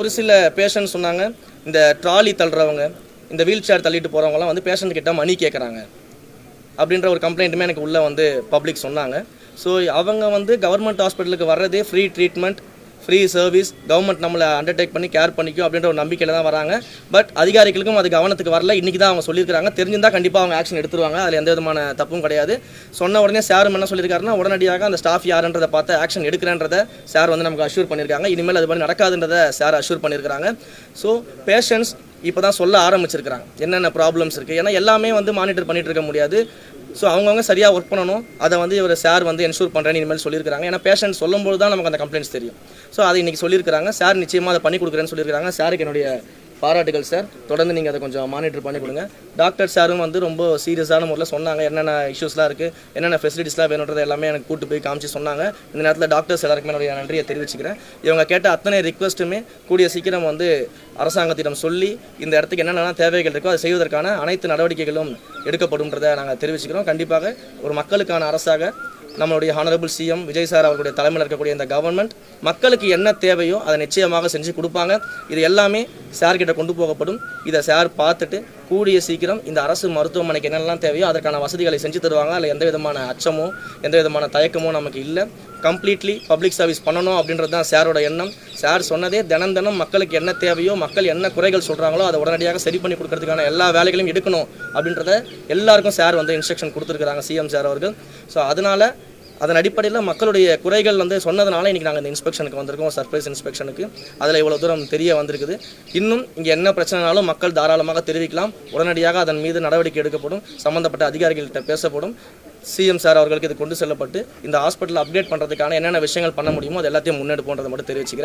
ஒரு சில பேஷண்ட் சொன்னாங்க, இந்த ட்ராலி தள்ளுறவங்க, இந்த வீல் சேர் தள்ளிட்டு போகிறவங்களாம் வந்து பேஷண்ட் கிட்ட மணி கேட்குறாங்க அப்படின்ற ஒரு கம்ப்ளைண்ட்டுமே எனக்கு உள்ளே வந்து பப்ளிக் சொன்னாங்க. ஸோ அவங்க வந்து கவர்மெண்ட் ஹாஸ்பிட்டலுக்கு வர்றதே free treatment, free service, government நம்மளை அண்டர்டேக் பண்ணி கேர் பண்ணிக்கும் அப்படின்ற ஒரு நம்பிக்கையில் தான் வராங்க. பட் அதிகாரிகளுக்கும் அது கவனத்துக்கு வரல. இன்றைக்கி தான் அவங்க சொல்லியிருக்காங்க. தெரிஞ்சிருந்தால் கண்டிப்பாக அவங்க ஆக்ஷன் எடுத்துருவாங்க. அதில் எந்த விதமான தப்பும் கிடையாது. சொன்ன உடனே சார் என்ன சொல்லியிருக்காருன்னா, உடனடியாக அந்த ஸ்டாஃப் யாருன்றதை பார்த்து ஆக்ஷன் எடுக்கிறேன்றதை சார் வந்து நமக்கு அஷ்யூர் பண்ணியிருக்காங்க. இனிமேல் அது மாதிரி நடக்காதுன்றதை சார் அஷ்யூர் பண்ணியிருக்காங்க. ஸோ பேஷண்ட்ஸ் இப்போ தான் சொல்ல ஆரம்பிச்சிருக்கிறாங்க என்னென்ன ப்ராப்ளம்ஸ் இருக்குது. ஏன்னா எல்லாமே வந்து மானிட்டர் பண்ணிகிட்டு இருக்க முடியாது. ஸோ அவங்கவுங்க சரியாக ஒர்க் பண்ணணும். அதை வந்து இவர் சார் வந்து என்ஷூர் பண்ணுறேன்னு இனிமேல் சொல்லியிருக்காங்க. ஏன்னா பேஷண்ட் சொல்லும்போது தான் நமக்கு அந்த கம்ப்ளைண்ட்ஸ் தெரியும். ஸோ அதை இன்றைக்கி சொல்லியிருக்காங்க. சார் நிச்சயமாக அதை பண்ணி கொடுக்குறேன்னு சொல்லியிருக்காங்க. சாருக்கு என்னுடைய பாராட்டுகள் சார். தொடர்ந்து நீங்கள் அதை கொஞ்சம் மானிட்டர் பண்ணி கொடுங்க. டாக்டர் சாரும் வந்து ரொம்ப சீரியஸான முறையில் சொன்னாங்க, என்னென்ன இஷ்யூஸ்லாம் இருக்குது, என்னென்ன ஃபெசிலிட்டிஸ்லாம் வேணுன்றது எல்லாமே எனக்கு கூட்டு போய் காமிச்சு சொன்னாங்க. இந்த நேரத்தில் டாக்டர்ஸ் எல்லாருக்குமே என்னுடைய நன்றியை தெரிவிச்சுக்கிறேன். இவங்க கேட்ட அத்தனை ரிக்வஸ்ட்டுமே கூடிய சீக்கிரம் வந்து அரசாங்கத்திடம் சொல்லி இந்த இடத்துக்கு என்னென்னலாம் தேவைகள் இருக்கோ அதை செய்வதற்கான அனைத்து நடவடிக்கைகளும் எடுக்கப்படும்ன்றதை நாங்கள் தெரிவிச்சுக்கிறோம். கண்டிப்பாக ஒரு மக்களுக்கான அரசாக நம்மளுடைய ஹானரபிள் சிஎம் விஜய் சார் அவர்களுடைய தலைமையில் இருக்கக்கூடிய இந்த கவர்மெண்ட் மக்களுக்கு என்ன தேவையோ அதை நிச்சயமாக செஞ்சு கொடுப்பாங்க. இது எல்லாமே சார்கிட்ட கொண்டு போகப்படும். இதை சார் பார்த்துட்டு கூடிய சீக்கிரம் இந்த அரசு மருத்துவமனைக்கு என்னெல்லாம் தேவையோ அதற்கான வசதிகளை செஞ்சு தருவாங்க. அதில் எந்த விதமான அச்சமோ எந்த விதமான தயக்கமோ நமக்கு இல்லை. கம்ப்ளீட்லி பப்ளிக் சர்வீஸ் பண்ணணும் அப்படின்றது தான் சாரோட எண்ணம். சார் சொன்னதே தினம் மக்களுக்கு என்ன தேவையோ, மக்கள் என்ன குறைகள் சொல்கிறாங்களோ அதை உடனடியாக சரி பண்ணி கொடுக்கறதுக்கான எல்லா வேலைகளையும் எடுக்கணும் அப்படின்றத எல்லாருக்கும் சார் வந்து இன்ஸ்ட்ரக்ஷன் கொடுத்துருக்குறாங்க சிஎம் சார் அவர்கள். ஸோ அதன் அடிப்படையில் மக்களுடைய குறைகள் வந்து சொன்னதுனால இன்றைக்கி நாங்கள் இந்த இன்ஸ்பெக்ஷனுக்கு வந்திருக்கோம், சர்ப்ரைஸ் இன்ஸ்பெக்ஷனுக்கு. அதில் இவ்வளோ தூரம் தெரிய வந்திருக்குது. இன்னும் இங்கே என்ன பிரச்சனைனாலும் மக்கள் தாராளமாக தெரிவிக்கலாம். உடனடியாக அதன் மீது நடவடிக்கை எடுக்கப்படும். சம்மந்தப்பட்ட அதிகாரிகள்கிட்ட பேசப்படும். சிஎம் சார் அவர்களுக்கு இது கொண்டு செல்லப்பட்டு இந்த ஹாஸ்பிட்டல் அப்டேட் பண்ணுறதுக்கான என்னென்ன விஷயங்கள் பண்ண முடியுமோ அது எல்லாத்தையும் முன்னெடுப்போன்றதை மட்டும் தெரிவிச்சுக்கிறேன்.